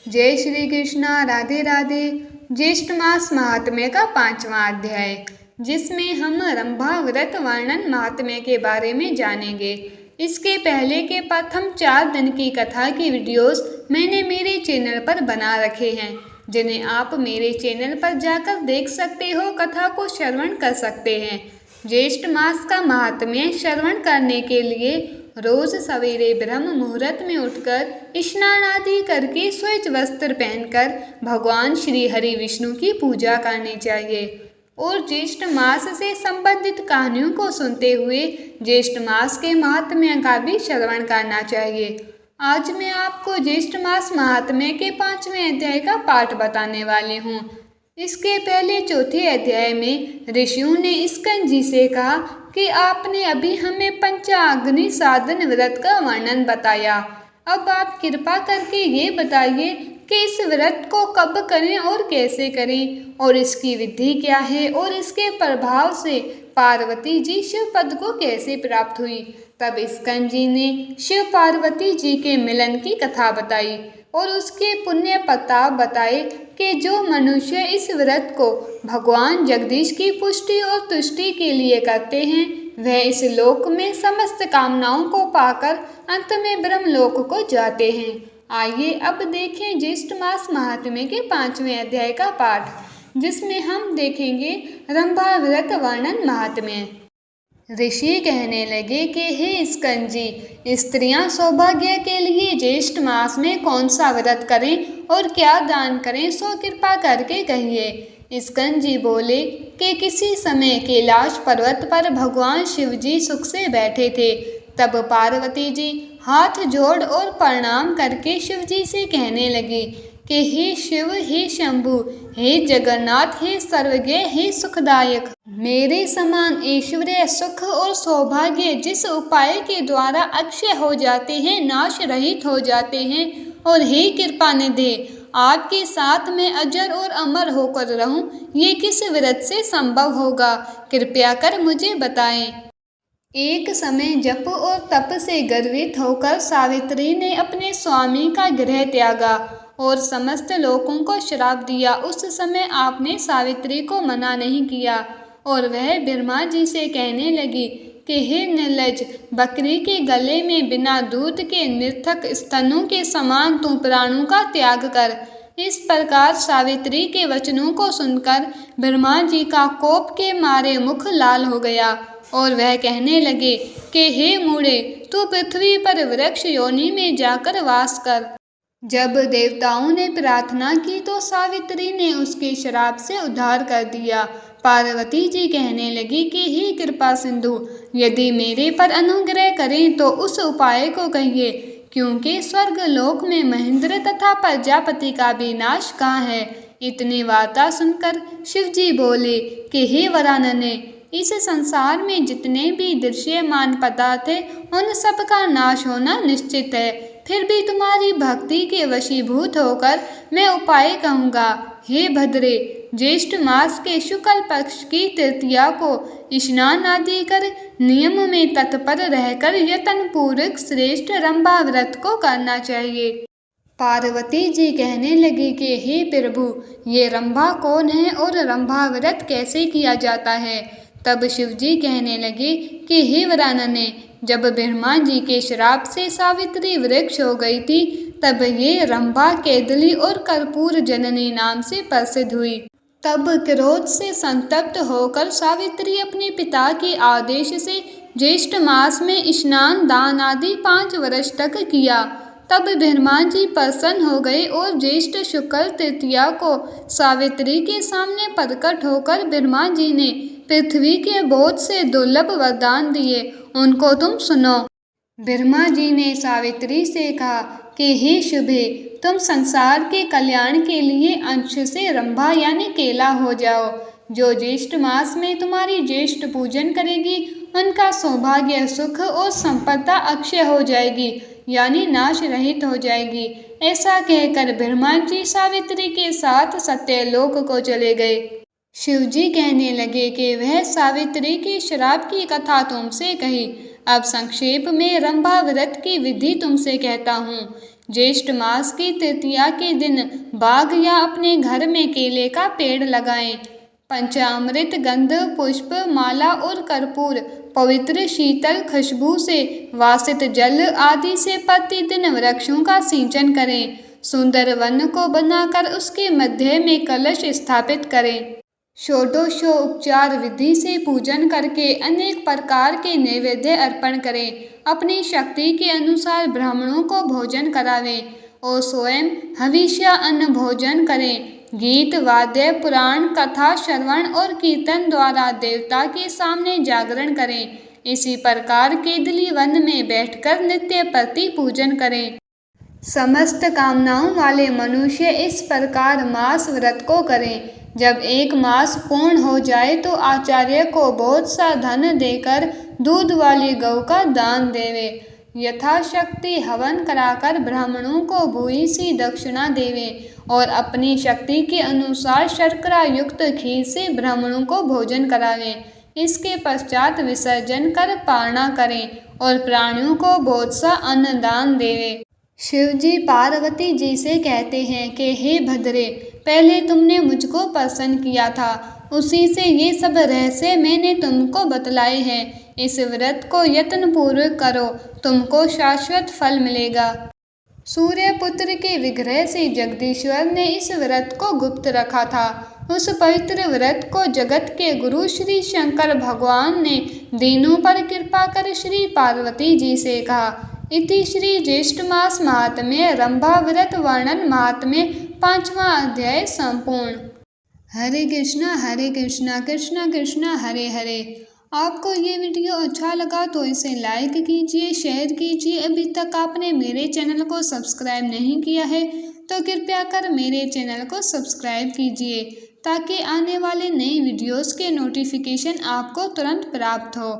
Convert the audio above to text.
जय श्री कृष्णा। राधे राधे। ज्येष्ठ मास महात्म्य का 5वां अध्याय, जिसमें हम रंभा व्रत वर्णन महात्म्य के बारे में जानेंगे। इसके पहले के प्रथम 4 दिन की कथा की वीडियोस मैंने मेरे चैनल पर बना रखे हैं, जिन्हें आप मेरे चैनल पर जाकर देख सकते हो, कथा को श्रवण कर सकते हैं। ज्येष्ठ मास का महात्म्य श्रवण करने के लिए रोज सवेरे ब्रह्म मुहूर्त में उठकर स्नान आदि करके श्वेत वस्त्र पहनकर भगवान श्री हरि विष्णु की पूजा करनी चाहिए और ज्येष्ठ मास से संबंधित कहानियों को सुनते हुए ज्येष्ठ मास के महात्म्य का भी श्रवण करना चाहिए। आज मैं आपको ज्येष्ठ मास महात्म्य के 5वें अध्याय का पाठ बताने वाली हूँ। इसके पहले चौथे अध्याय में ऋषियों ने स्कंद जी से कहा कि आपने अभी हमें पंचाग्नि साधन व्रत का वर्णन बताया। अब आप कृपा करके ये बताइए कि इस व्रत को कब करें और कैसे करें, और इसकी विधि क्या है, और इसके प्रभाव से पार्वती जी शिव पद को कैसे प्राप्त हुई। तब स्कंद जी ने शिव पार्वती जी के मिलन की कथा बताई और उसके पुण्य प्रताप बताए कि जो मनुष्य इस व्रत को भगवान जगदीश की पुष्टि और तुष्टि के लिए करते हैं, वह इस लोक में समस्त कामनाओं को पाकर अंत में ब्रह्मलोक को जाते हैं। आइए अब देखें ज्येष्ठ मास महात्म्य के 5वें अध्याय का पाठ, जिसमें हम देखेंगे रंभा व्रत वर्णन महात्म्य। ऋषि कहने लगे कि हे स्कंद जी, स्त्रियां सौभाग्य के लिए ज्येष्ठ मास में कौन सा व्रत करें और क्या दान करें, सो कृपा करके कहिए। स्कंद जी बोले कि किसी समय कैलाश पर्वत पर भगवान शिव जी सुख से बैठे थे। तब पार्वती जी हाथ जोड़ और प्रणाम करके शिव जी से कहने लगी कि हे शिव, हे शंभु, हे जगन्नाथ, हे सर्वज्ञ, हे सुखदायक, मेरे समान ऐश्वर्य, सुख और सौभाग्य जिस उपाय के द्वारा अक्षय हो जाते हैं, नाश रहित हो जाते हैं, और हे कृपा निधि, आपके साथ मैं अजर और अमर होकर रहूं, ये किस व्रत से संभव होगा, कृपया कर मुझे बताएं। एक समय जप और तप से गर्वित होकर सावित्री ने अपने स्वामी का गृह त्यागा और समस्त लोगों को श्राप दिया। उस समय आपने सावित्री को मना नहीं किया और वह ब्रह्मा जी से कहने लगी कि हे निर्लज, बकरी के गले में बिना दूध के निरर्थक स्तनों के समान तू प्राणों का त्याग कर। इस प्रकार सावित्री के वचनों को सुनकर ब्रह्मा जी का कोप के मारे मुख लाल हो गया और वह कहने लगे कि हे मूढ़े, तू पृथ्वी पर वृक्ष योनि में जाकर वास कर। जब देवताओं ने प्रार्थना की तो सावित्री ने उसके श्राप से उद्धार कर दिया। पार्वती जी कहने लगी कि हे कृपा सिंधु, यदि मेरे पर अनुग्रह करें तो उस उपाय को कहिए, क्योंकि स्वर्ग लोक में महेंद्र तथा प्रजापति का भी नाश कहाँ है। इतनी वार्ता सुनकर शिव जी बोले कि हे वरानने, इस संसार में जितने भी दृश्यमान पदार्थ हैं, उन सब का नाश होना निश्चित है। फिर भी तुम्हारी भक्ति के वशीभूत होकर मैं उपाय कहूँगा। हे भद्रे, ज्येष्ठ मास के शुक्ल पक्ष की तृतीया को स्नान आदि कर नियम में तत्पर रहकर यत्नपूर्वक श्रेष्ठ रंभा व्रत को करना चाहिए। पार्वती जी कहने लगी कि हे प्रभु, ये रंभा कौन है और रंभा व्रत कैसे किया जाता है। तब शिव जी कहने लगे कि हे वरानने, जब ब्रह्मा जी के श्राप से सावित्री वृक्ष हो गई थी, तब ये रंभा केदली और कर्पूर जननी नाम से प्रसिद्ध हुई। तब क्रोध से संतप्त होकर सावित्री अपने पिता के आदेश से ज्येष्ठ मास में स्नान दान आदि 5 वर्ष तक किया। तब ब्रह्मा जी प्रसन्न हो गए और ज्येष्ठ शुक्ल तृतीया को सावित्री के सामने प्रकट होकर ब्रह्मा जी ने पृथ्वी के बहुत से दुर्लभ वरदान दिए, उनको तुम सुनो। ब्रह्मा जी ने सावित्री से कहा कि हे शुभे, तुम संसार के कल्याण के लिए अंश से रंभा यानी केला हो जाओ। जो ज्येष्ठ मास में तुम्हारी ज्येष्ठ पूजन करेगी, उनका सौभाग्य, सुख और संपदा अक्षय हो जाएगी, यानी नाश रहित हो जाएगी। ऐसा कहकर ब्रह्मा जी सावित्री के साथ सत्यलोक को चले गए। शिव जी कहने लगे कि वह सावित्री के श्राप की कथा तुमसे कही। अब संक्षेप में रंभा व्रत की विधि तुमसे कहता हूँ ज्येष्ठ मास की तृतीया के दिन बाग या अपने घर में केले का पेड़ लगाएं। पंचामृत, गंध, पुष्प, माला और कर्पूर, पवित्र शीतल खुशबू से वासित जल आदि से प्रतिदिन वृक्षों का सिंचन करें। सुंदर वन को बनाकर उसके मध्य में कलश स्थापित करें। षोडशोपचार विधि से पूजन करके अनेक प्रकार के नैवेद्य अर्पण करें। अपनी शक्ति के अनुसार ब्राह्मणों को भोजन करावें और स्वयं हविष्य अन्न भोजन करें। गीत, वाद्य, पुराण, कथा, श्रवण और कीर्तन द्वारा देवता के सामने जागरण करें। इसी प्रकार केदली वन में बैठकर नित्य प्रति पूजन करें। समस्त कामनाओं वाले मनुष्य इस प्रकार मास व्रत को करें। जब एक मास पूर्ण हो जाए तो आचार्य को बहुत सा धन देकर दूध वाली गौ का दान देवे। यथाशक्ति हवन कराकर ब्राह्मणों को भूरी सी दक्षिणा देवे और अपनी शक्ति के अनुसार शर्करा युक्त खीर से ब्राह्मणों को भोजन करावें। इसके पश्चात विसर्जन कर पारणा करें और प्राणियों को बहुत सा अन्नदान देवे। शिवजी पार्वती जी से कहते हैं कि हे भद्रे, पहले तुमने मुझको प्रसन्न किया था, उसी से ये सब रहस्य मैंने तुमको बतलाए हैं। इस व्रत को यत्न पूर्वक करो, तुमको शाश्वत फल मिलेगा। सूर्यपुत्र के विग्रह से जगदीश्वर ने इस व्रत को गुप्त रखा था। उस पवित्र व्रत को जगत के गुरु श्री शंकर भगवान ने दीनों पर कृपा कर श्री पार्वती जी से कहा। इति श्री ज्येष्ठ मास महात्म्य रंभा व्रत वर्णन महात्म्य 5वां अध्याय संपूर्ण। हरे कृष्णा कृष्णा कृष्णा हरे हरे। आपको ये वीडियो अच्छा लगा तो इसे लाइक कीजिए, शेयर कीजिए। अभी तक आपने मेरे चैनल को सब्सक्राइब नहीं किया है तो कृपया कर मेरे चैनल को सब्सक्राइब कीजिए ताकि आने वाले नई वीडियोस के नोटिफिकेशन आपको तुरंत प्राप्त हो।